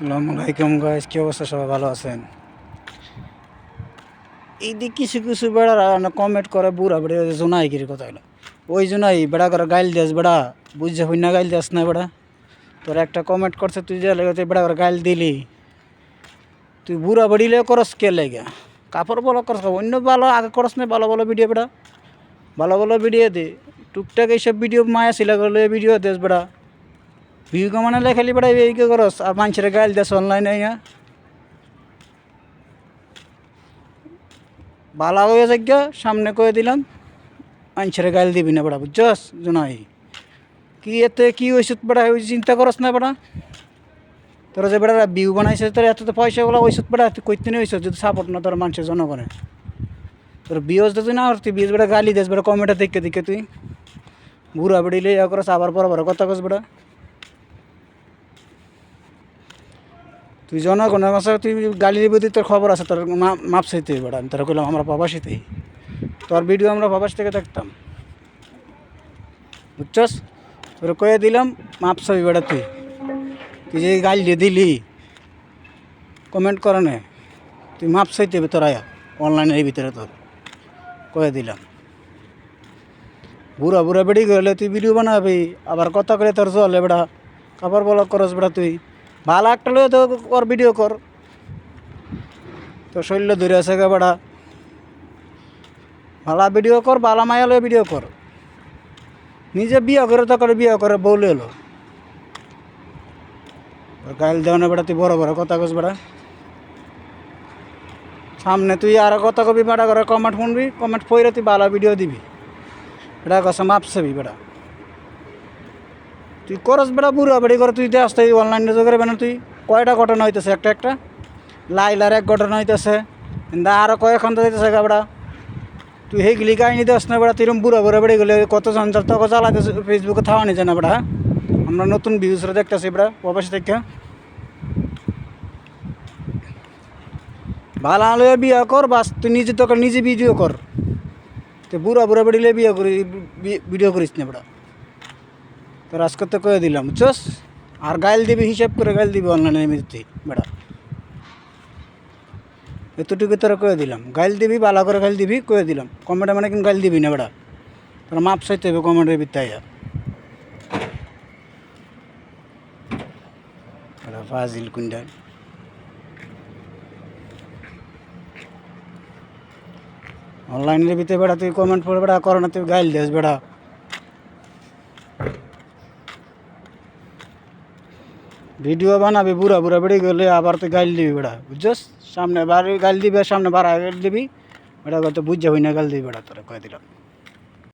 আসসালামু আলাইকুম গাইস, কি অবস্থা? সবাই ভালো আছেন? এই দিক কিছু কিছু বেড়া কমেন্ট করে বুড়া বেড়ে জোনাই কির কথা হলো ওই জোনাই বেড়া করে গাইল দিস বেড়া বুঝছে হই না গাইল দিস না বেড়া। তোর একটা কমেন্ট করছে তুই যে লেগে তুই বেড়া করে গাইল দিলি, তুই বুড়া বেড়িলে করস কে লেগে? কাপড় বলো করস অন্য ভালো আগে করস না? ভালো ভালো ভিডিও বেড়া, ভালো ভালো ভিডিও দে। টুকটাক এইসব ভিডিও মায়া ছিল করলে ভিডিও দেস বেড়া, ভিউ কমানে লেখালি বেড়া এই কে করস আর মানুষের গাইল দেস অনলাইনে। বালা হয়ে যাজ্ঞা সামনে কয়ে দিলাম, মানুষের গাইল দিবি না বেড়া, বুঝছস? জোনাই কি এতে কি ওইসব বেড়া ওই চিন্তা করস না বেড়া? তোরা যে বেড়া ভিউ বানাইছে তোর এত তো পয়সাগুলো ওইসব বেড়া তুই কইতে নেই ওইসব যদি সাপোর্ট না তোর মানুষের জনগণের। তোর বিয়স তুই না তুই বিয়েস বেড়া গালি দিস বেড়া কমেন্টে দেখে দেখে তুই বুড়া বেড়িলে ইয়া করস আবার বড় বড় কথা কস বেড়া। তুই জনগণের কাছে তুই গালি দিবি, তুই তোর খবর আছে, তোর মাপ চাইতে বেড়া। আমি তোরা কইলাম আমরা প্রবাসীতেই, তোর ভিডিও আমরা প্রবাস থেকে দেখতাম, বুঝছস? তোর কয়ে দিলাম মাপ চাবি বেড়া। তুই তুই যে গাল দিয়ে দিলি কমেন্ট করে নে, তুই মাপ চাইতে হবে তোর আয়া অনলাইনের ভিতরে। তোর কয়ে দিলাম বুড়া বুড়া বেড়ি গেলে তুই ভিডিও বানাবি আবার কথা করে তোর চলে বেড়া, কাপড় বলক করস বেড়া। তুই ভালো একটা লয়ে তো কর, ভিডিও কর, তোর শরীরে ধরে আছে গে বেড়া। ভালো ভিডিও কর, ভালো মায়া লয়ে ভিডিও কর। নিজে বিয়ে করে তো করে বিয়ে করে বউলে এলো গাইল দেওয়া না বেড়া। তুই বড় বড় কথা কস বেড়া, সামনে তুই আর কথা কবি বেড়া করে কমেন্ট শুনবি, কমেন্ট পড়ে তুই ভালো ভিডিও দিবি বেড়া, কসে মাপ চাবি বেড়া। তুই করস বেড়া বুড়া বেড়ি করে তুই দেখ তুই অনলাইনে যোগারে বেনা। তুই কয়টা ঘটনা হইতেছে একটা একটা লাইলার এক ঘটনা হইতেছে, কিন্তু আরও কয়েকখন তো হইতেছে গা বেড়া। তুই সেইগুলি কাহিনি দেস না বেড়া। তুই বুড়া বুড়া বেড়ে গেলে কত ঝঞ্ঝার তোকে চালাইতেছে ফেসবুকে থাওয়া নিছে না বেড়া। আমরা নতুন ভিউজরা দেখতেছি বেড়া প্রবাসী থেকে। ভালো আলো বিয়ে কর বাস, তুই নিজে তোকে নিজে ভিডিও কর। তুই বুড়া বুড়া বেড়িলে বিয়ে করি ভিডিও করিস না বেড়া। তোর আজকে তো কয়ে দিলাম, বুঝছস? আর গাইল দিবি হিসাব করে গাইল দিবি অনলাইনে এমনিতে বেড়া, এতটুকু তোরা কয়ে দিলাম। গাইল দিবি ভালো করে গাইল দিবি কয়ে দিলাম, কমেন্টে মানে কিন্তু গাইল দিবি না বেড়া। তোরা মাপ চাইতে হবে কমেন্টের ভিত্তাইয়া বেড়া ফাজিল কুন্ডা। অনলাইনের ভিতরে বেড়া তুই কমেন্ট পড়ে বেড়া করো না, তুই গাইল দিস বেড়া। ভিডিও বানাবি বুড়া বুড়া বেড়ে গেলে আবার তুই গাইল দিবি বেড়া, বুঝছস? সামনে বাড়ি গাইল দিবি, সামনে বাড়া গাইল দিবি বেড়া, তো বুঝে হই না গাইল দিবি বেড়া। তোরা কয়ে দিলাম।